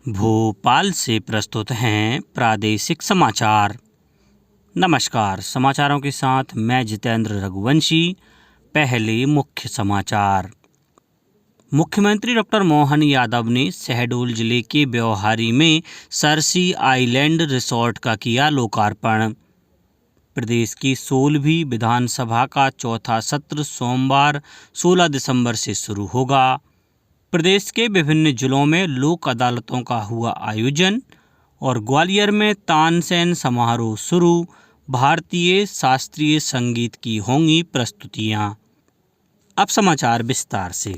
भोपाल से प्रस्तुत हैं प्रादेशिक समाचार। नमस्कार, समाचारों के साथ मैं जितेंद्र रघुवंशी। पहले मुख्य समाचार। मुख्यमंत्री डॉक्टर मोहन यादव ने शहडोल जिले के ब्यौहारी में सरसी आइलैंड रिसोर्ट का किया लोकार्पण। प्रदेश की 16वीं विधानसभा का चौथा सत्र सोमवार 16 दिसंबर से शुरू होगा। प्रदेश के विभिन्न जिलों में लोक अदालतों का हुआ आयोजन और ग्वालियर में तानसेन समारोह शुरू। भारतीय शास्त्रीय संगीत की होंगी प्रस्तुतियां। अब समाचार विस्तार से।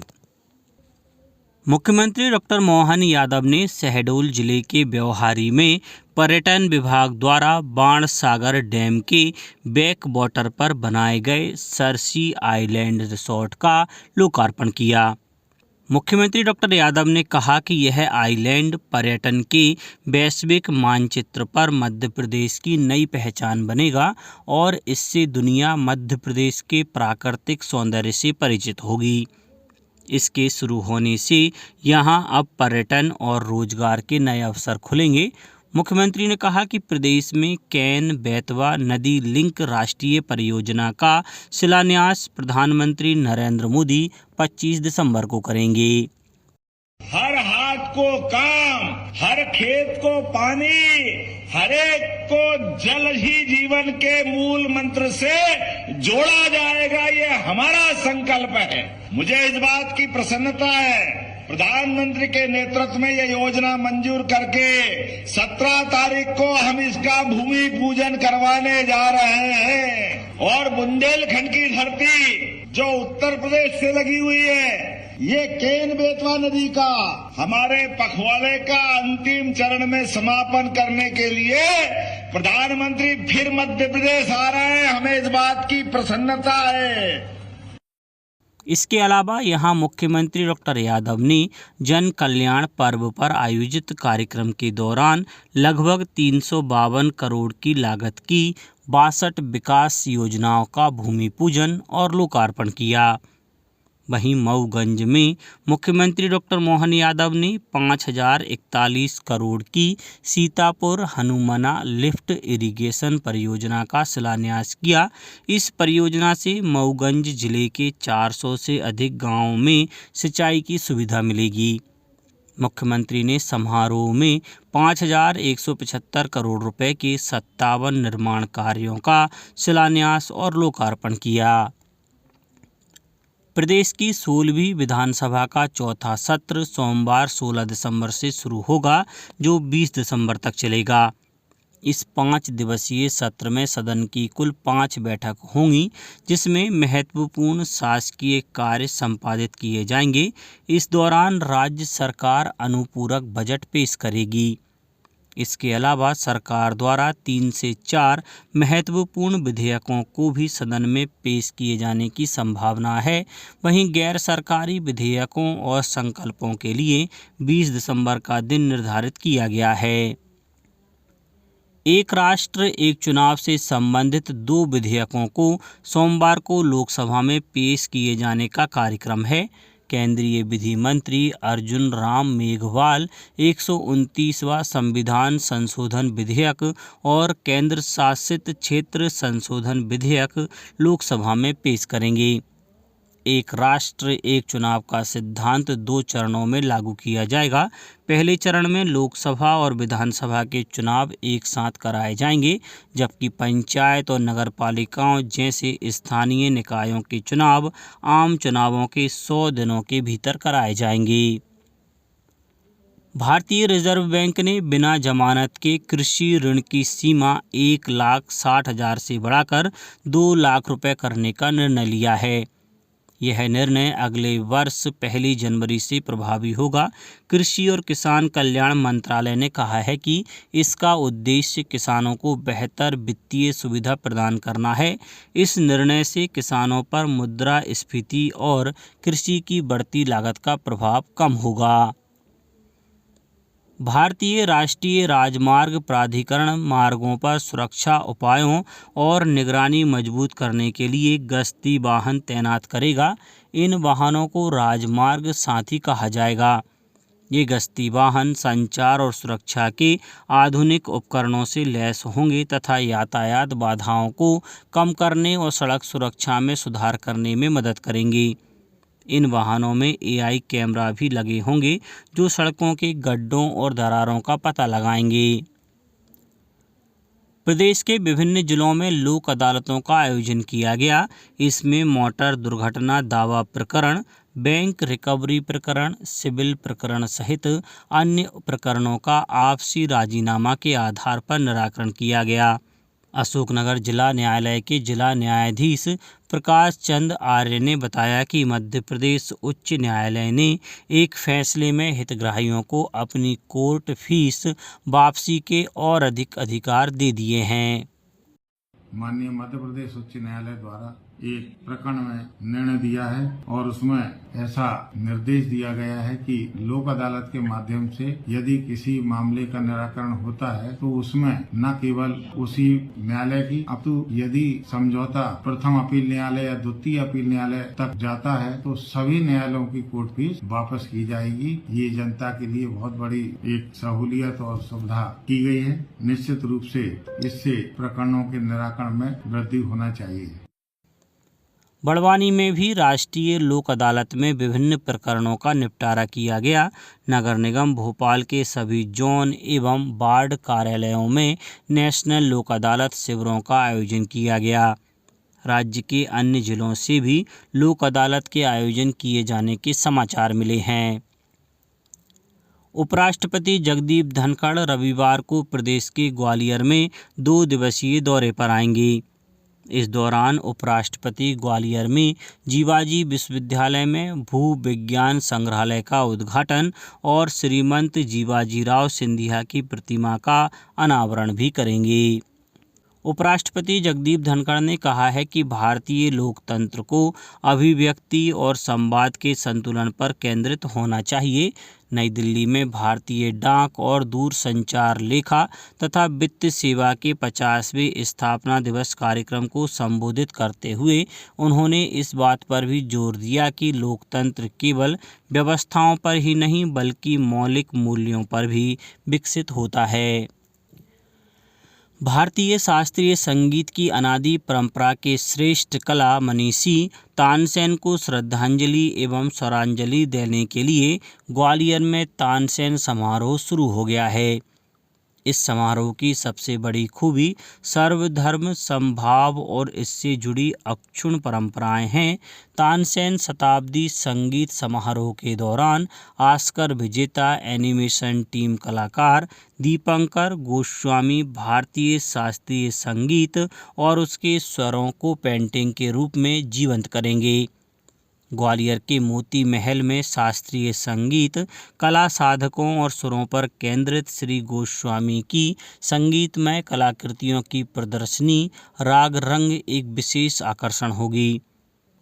मुख्यमंत्री डॉक्टर मोहन यादव ने शहडोल जिले के ब्यौहारी में पर्यटन विभाग द्वारा बाणसागर डैम के बैक वाटर पर बनाए गए सरसी आइलैंड रिसोर्ट का लोकार्पण किया। मुख्यमंत्री डॉक्टर यादव ने कहा कि यह आइलैंड पर्यटन के वैश्विक मानचित्र पर मध्य प्रदेश की नई पहचान बनेगा और इससे दुनिया मध्य प्रदेश के प्राकृतिक सौंदर्य से परिचित होगी। इसके शुरू होने से यहां अब पर्यटन और रोजगार के नए अवसर खुलेंगे। मुख्यमंत्री ने कहा कि प्रदेश में कैन बेतवा नदी लिंक राष्ट्रीय परियोजना का शिलान्यास प्रधानमंत्री नरेंद्र मोदी 25 दिसंबर को करेंगे। हर हाथ को काम, हर खेत को पानी, हर एक को जल ही जीवन के मूल मंत्र से जोड़ा जाएगा, ये हमारा संकल्प है। मुझे इस बात की प्रसन्नता है, प्रधानमंत्री के नेतृत्व में यह योजना मंजूर करके 17 तारीख को हम इसका भूमि पूजन करवाने जा रहे हैं। और बुंदेलखंड की धरती जो उत्तर प्रदेश से लगी हुई है, ये केन बेतवा नदी का हमारे पखवाड़े का अंतिम चरण में समापन करने के लिए प्रधानमंत्री फिर मध्य प्रदेश आ रहे हैं। हमें इस बात की प्रसन्नता है। इसके अलावा यहां मुख्यमंत्री डॉक्टर यादव ने जन कल्याण पर्व पर आयोजित कार्यक्रम के दौरान लगभग 352 करोड़ की लागत की 62 विकास योजनाओं का भूमि पूजन और लोकार्पण किया। वहीं मऊगंज में मुख्यमंत्री डॉक्टर मोहन यादव ने 5041 करोड़ की सीतापुर हनुमना लिफ्ट इरिगेशन परियोजना का शिलान्यास किया। इस परियोजना से मऊगंज जिले के 400 से अधिक गांवों में सिंचाई की सुविधा मिलेगी। मुख्यमंत्री ने समारोह में 5175 करोड़ रुपए के 57 निर्माण कार्यों का शिलान्यास और लोकार्पण किया। प्रदेश की 16वीं विधानसभा का चौथा सत्र सोमवार 16 दिसंबर से शुरू होगा, जो 20 दिसंबर तक चलेगा। इस 5 दिवसीय सत्र में सदन की कुल 5 बैठक होंगी, जिसमें महत्वपूर्ण शासकीय कार्य संपादित किए जाएंगे। इस दौरान राज्य सरकार अनुपूरक बजट पेश करेगी। इसके अलावा सरकार द्वारा 3 से 4 महत्वपूर्ण विधेयकों को भी सदन में पेश किए जाने की संभावना है। वहीं गैर सरकारी विधेयकों और संकल्पों के लिए 20 दिसंबर का दिन निर्धारित किया गया है। एक राष्ट्र एक चुनाव से संबंधित 2 विधेयकों को सोमवार को लोकसभा में पेश किए जाने का कार्यक्रम है। केंद्रीय विधि मंत्री अर्जुन राम मेघवाल 129वां संविधान संशोधन विधेयक और केंद्र शासित क्षेत्र संशोधन विधेयक लोकसभा में पेश करेंगे। एक राष्ट्र एक चुनाव का सिद्धांत 2 चरणों में लागू किया जाएगा। पहले चरण में लोकसभा और विधानसभा के चुनाव एक साथ कराए जाएंगे, जबकि पंचायत और नगरपालिकाओं जैसे स्थानीय निकायों के चुनाव आम चुनावों के 100 दिनों के भीतर कराए जाएंगे। भारतीय रिजर्व बैंक ने बिना जमानत के कृषि ऋण की सीमा 1,60,000 से बढ़ाकर 2 लाख रुपए करने का निर्णय लिया है। यह निर्णय अगले वर्ष 1 जनवरी से प्रभावी होगा। कृषि और किसान कल्याण मंत्रालय ने कहा है कि इसका उद्देश्य किसानों को बेहतर वित्तीय सुविधा प्रदान करना है। इस निर्णय से किसानों पर मुद्रास्फीति और कृषि की बढ़ती लागत का प्रभाव कम होगा। भारतीय राष्ट्रीय राजमार्ग प्राधिकरण मार्गों पर सुरक्षा उपायों और निगरानी मजबूत करने के लिए गश्ती वाहन तैनात करेगा। इन वाहनों को राजमार्ग साथी कहा जाएगा। ये गश्ती वाहन संचार और सुरक्षा के आधुनिक उपकरणों से लैस होंगे तथा यातायात बाधाओं को कम करने और सड़क सुरक्षा में सुधार करने में मदद करेंगे। इन वाहनों में AI कैमरा भी लगे होंगे जो सड़कों के गड्ढों और दरारों का पता लगाएंगे। प्रदेश के विभिन्न जिलों में लोक अदालतों का आयोजन किया गया। इसमें मोटर दुर्घटना दावा प्रकरण, बैंक रिकवरी प्रकरण, सिविल प्रकरण सहित अन्य प्रकरणों का आपसी राजीनामा के आधार पर निराकरण किया गया। अशोकनगर जिला न्यायालय के जिला न्यायाधीश प्रकाश चंद आर्य ने बताया कि मध्य प्रदेश उच्च न्यायालय ने एक फैसले में हितग्राहियों को अपनी कोर्ट फीस वापसी के और अधिक अधिकार दे दिए हैं। माननीय मध्य प्रदेश उच्च न्यायालय द्वारा एक प्रकरण में निर्णय दिया है और उसमें ऐसा निर्देश दिया गया है कि लोक अदालत के माध्यम से यदि किसी मामले का निराकरण होता है तो उसमें न केवल उसी न्यायालय की अपितु यदि समझौता प्रथम अपील न्यायालय या द्वितीय अपील न्यायालय तक जाता है तो सभी न्यायालयों की कोर्ट फीस वापस की जाएगी। ये जनता के लिए बहुत बड़ी एक सहूलियत और सुविधा की गई है। निश्चित रूप से इससे प्रकरणों के निराकरण में वृद्धि होना चाहिए। बड़वानी में भी राष्ट्रीय लोक अदालत में विभिन्न प्रकरणों का निपटारा किया गया। नगर निगम भोपाल के सभी जोन एवं वार्ड कार्यालयों में नेशनल लोक अदालत शिविरों का आयोजन किया गया। राज्य के अन्य जिलों से भी लोक अदालत के आयोजन किए जाने के समाचार मिले हैं। उपराष्ट्रपति जगदीप धनखड़ रविवार को प्रदेश के ग्वालियर में 2 दिवसीय दौरे पर आएंगे। इस दौरान उपराष्ट्रपति ग्वालियर में जीवाजी विश्वविद्यालय में भू विज्ञान संग्रहालय का उद्घाटन और श्रीमंत जीवाजीराव सिंधिया की प्रतिमा का अनावरण भी करेंगे। उपराष्ट्रपति जगदीप धनखड़ ने कहा है कि भारतीय लोकतंत्र को अभिव्यक्ति और संवाद के संतुलन पर केंद्रित होना चाहिए। नई दिल्ली में भारतीय डाक और दूरसंचार लेखा तथा वित्त सेवा के 50वें स्थापना दिवस कार्यक्रम को संबोधित करते हुए उन्होंने इस बात पर भी जोर दिया कि लोकतंत्र केवल व्यवस्थाओं पर ही नहीं बल्कि मौलिक मूल्यों पर भी विकसित होता है। भारतीय शास्त्रीय संगीत की अनादि परंपरा के श्रेष्ठ कला मनीषी तानसेन को श्रद्धांजलि एवं स्वरांजलि देने के लिए ग्वालियर में तानसेन समारोह शुरू हो गया है। इस समारोह की सबसे बड़ी खूबी सर्वधर्म समभाव और इससे जुड़ी अक्षुण्ण परंपराएं हैं। तानसेन शताब्दी संगीत समारोह के दौरान ऑस्कर विजेता एनिमेशन टीम कलाकार दीपंकर गोस्वामी भारतीय शास्त्रीय संगीत और उसके स्वरों को पेंटिंग के रूप में जीवंत करेंगे। ग्वालियर के मोती महल में शास्त्रीय संगीत कला साधकों और सुरों पर केंद्रित श्री गोस्वामी की संगीतमय कलाकृतियों की प्रदर्शनी राग रंग एक विशेष आकर्षण होगी।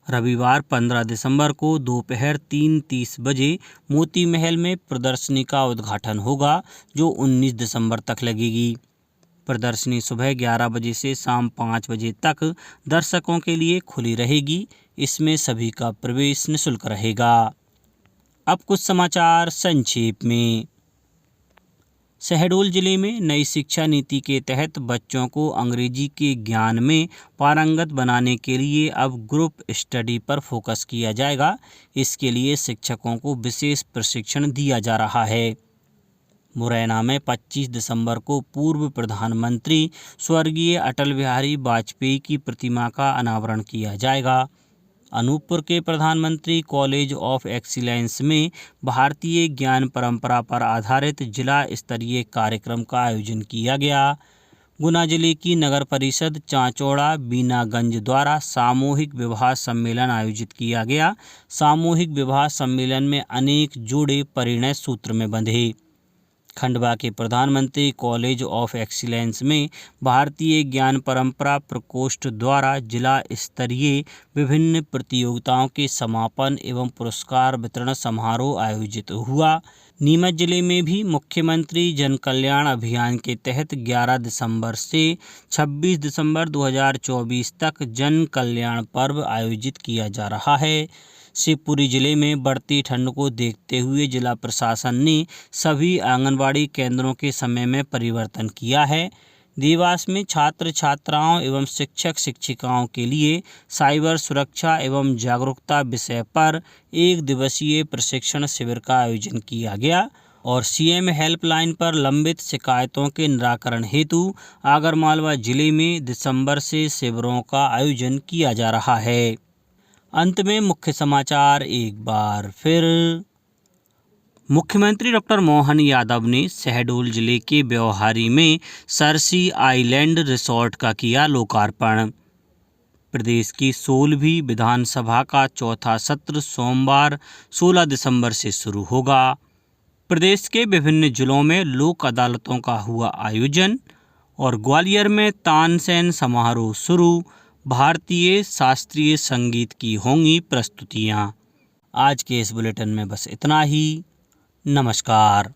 रविवार 15 दिसंबर को दोपहर 3:30 बजे मोती महल में प्रदर्शनी का उद्घाटन होगा जो 19 दिसंबर तक लगेगी। प्रदर्शनी सुबह 11 बजे से शाम 5 बजे तक दर्शकों के लिए खुली रहेगी। इसमें सभी का प्रवेश निःशुल्क रहेगा। अब कुछ समाचार संक्षेप में। शहडोल जिले में नई शिक्षा नीति के तहत बच्चों को अंग्रेजी के ज्ञान में पारंगत बनाने के लिए अब ग्रुप स्टडी पर फोकस किया जाएगा। इसके लिए शिक्षकों को विशेष प्रशिक्षण दिया जा रहा है। मुरैना में 25 दिसंबर को पूर्व प्रधानमंत्री स्वर्गीय अटल बिहारी वाजपेयी की प्रतिमा का अनावरण किया जाएगा। अनूपपुर के प्रधानमंत्री कॉलेज ऑफ एक्सीलेंस में भारतीय ज्ञान परंपरा पर आधारित जिला स्तरीय कार्यक्रम का आयोजन किया गया। गुना जिले की नगर परिषद चांचौड़ा बीनागंज द्वारा सामूहिक विवाह सम्मेलन आयोजित किया गया। सामूहिक विवाह सम्मेलन में अनेक जोड़े परिणय सूत्र में बंधे। खंडवा के प्रधानमंत्री कॉलेज ऑफ एक्सीलेंस में भारतीय ज्ञान परंपरा प्रकोष्ठ द्वारा जिला स्तरीय विभिन्न प्रतियोगिताओं के समापन एवं पुरस्कार वितरण समारोह आयोजित हुआ। नीमच जिले में भी मुख्यमंत्री जन कल्याण अभियान के तहत 11 दिसंबर से 26 दिसंबर 2024 तक जन कल्याण पर्व आयोजित किया जा रहा है। शिवपुरी जिले में बढ़ती ठंड को देखते हुए जिला प्रशासन ने सभी आंगनबाड़ी केंद्रों के समय में परिवर्तन किया है। देवास में छात्र छात्राओं एवं शिक्षक शिक्षिकाओं के लिए साइबर सुरक्षा एवं जागरूकता विषय पर 1 दिवसीय प्रशिक्षण शिविर का आयोजन किया गया और सीएम हेल्पलाइन पर लंबित शिकायतों के निराकरण हेतु आगरमालवा जिले में दिसंबर से शिविरों का आयोजन किया जा रहा है। अंत में मुख्य समाचार एक बार फिर। मुख्यमंत्री डॉक्टर मोहन यादव ने शहडोल जिले के ब्यौहारी में सरसी आइलैंड रिसोर्ट का किया लोकार्पण। प्रदेश की 16वीं विधानसभा का चौथा सत्र सोमवार 16 दिसंबर से शुरू होगा। प्रदेश के विभिन्न जिलों में लोक अदालतों का हुआ आयोजन और ग्वालियर में तानसेन समारोह शुरू। भारतीय शास्त्रीय संगीत की होंगी प्रस्तुतियाँ। आज के इस बुलेटिन में बस इतना ही। नमस्कार।